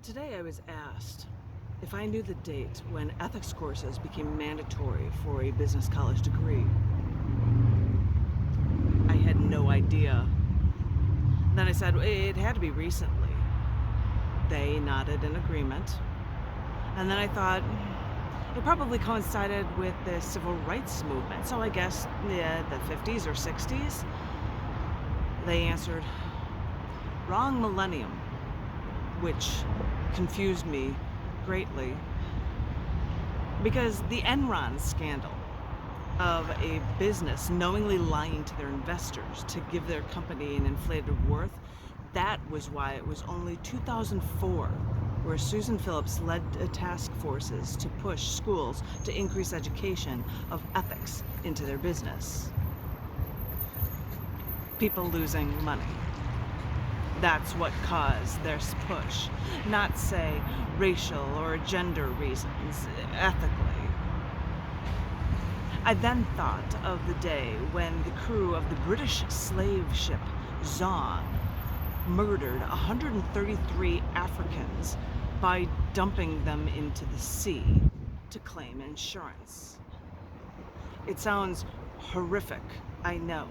Today I was asked if I knew the date when ethics courses became mandatory for a business college degree. I had no idea. Then I said it had to be recently. They nodded in agreement. And then I thought it probably coincided with the civil rights movement, so I guess the 50s or 60s. They answered, wrong millennium, which confused me greatly because the Enron scandal of a business knowingly lying to their investors to give their company an inflated worth, that was why it was only 2004 where Susan Phillips led task forces to push schools to increase education of ethics into their business. People losing money. That's what caused their push, not, say, racial or gender reasons, ethically. I then thought of the day when the crew of the British slave ship Zong murdered 133 Africans by dumping them into the sea to claim insurance. It sounds horrific, I know.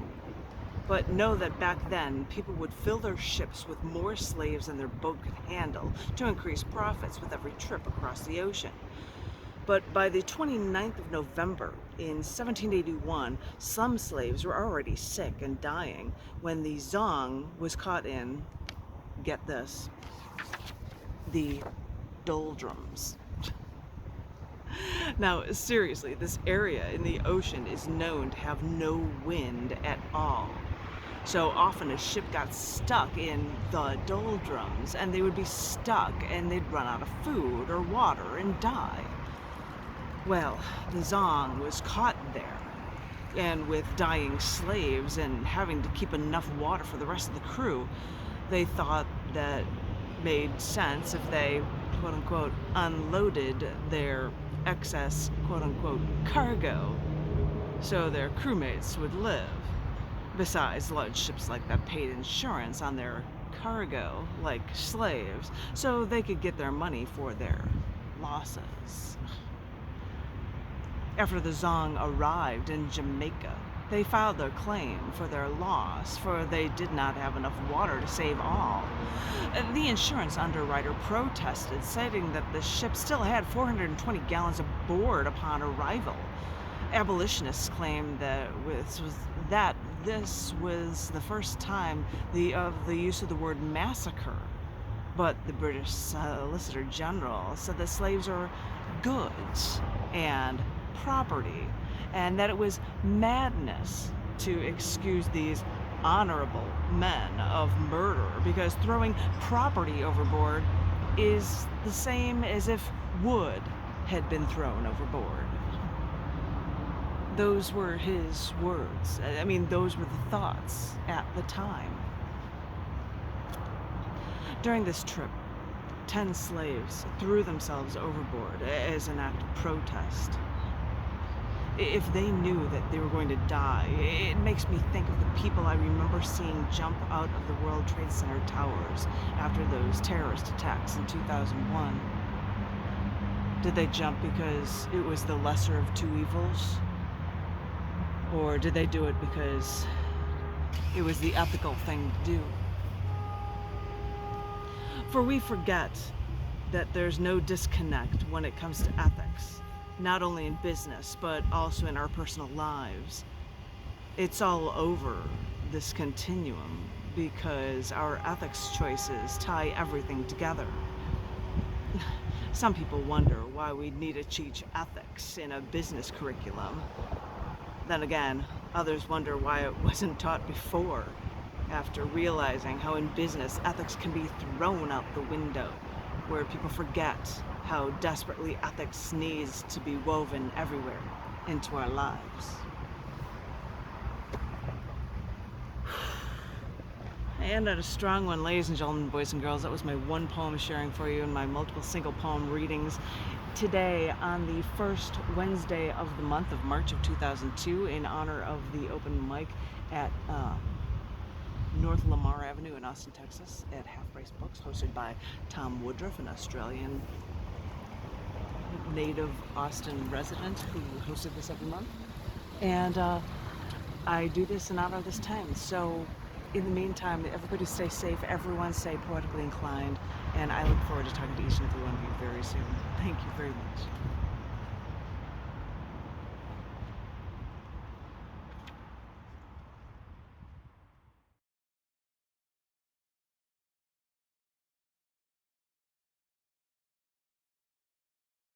But know that back then, people would fill their ships with more slaves than their boat could handle to increase profits with every trip across the ocean. But by the 29th of November in 1781, some slaves were already sick and dying when the Zong was caught in, get this, the doldrums. Now, seriously, this area in the ocean is known to have no wind at all. So often a ship got stuck in the doldrums, and they would be stuck and they'd run out of food or water and die. Well, the Zong was caught there, and with dying slaves and having to keep enough water for the rest of the crew, they thought that made sense if they, quote-unquote, unloaded their excess, quote-unquote, cargo, so their crewmates would live. Besides, large ships like that paid insurance on their cargo, like slaves, so they could get their money for their losses. After the Zong arrived in Jamaica, they filed their claim for their loss, for they did not have enough water to save all. The insurance underwriter protested, citing that the ship still had 420 gallons aboard upon arrival. Abolitionists claimed that this was the first time of the use of the word massacre. But the British Solicitor General said that slaves are goods and property, and that it was madness to excuse these honorable men of murder because throwing property overboard is the same as if wood had been thrown overboard. Those were his words. I mean, those were the thoughts at the time. During this trip, 10 slaves threw themselves overboard as an act of protest. If they knew that they were going to die, it makes me think of the people I remember seeing jump out of the World Trade Center towers after those terrorist attacks in 2001. Did they jump because it was the lesser of two evils? Or did they do it because it was the ethical thing to do? For we forget that there's no disconnect when it comes to ethics, not only in business, but also in our personal lives. It's all over this continuum because our ethics choices tie everything together. Some people wonder why we need to teach ethics in a business curriculum. Then again, others wonder why it wasn't taught before, after realizing how in business ethics can be thrown out the window, where people forget how desperately ethics needs to be woven everywhere into our lives. And a strong one, ladies and gentlemen, boys and girls. That was my one poem sharing for you in my multiple single poem readings today on the first Wednesday of the month of March of 2002 in honor of the open mic at North Lamar Avenue in Austin, Texas at Half Price Books, hosted by Tom Woodruff, an Australian native Austin resident who hosted this every month. And I do this in honor of this time. So in the meantime, everybody stay safe, everyone stay poetically inclined, and I look forward to talking to each and every one of you very soon. Thank you very much.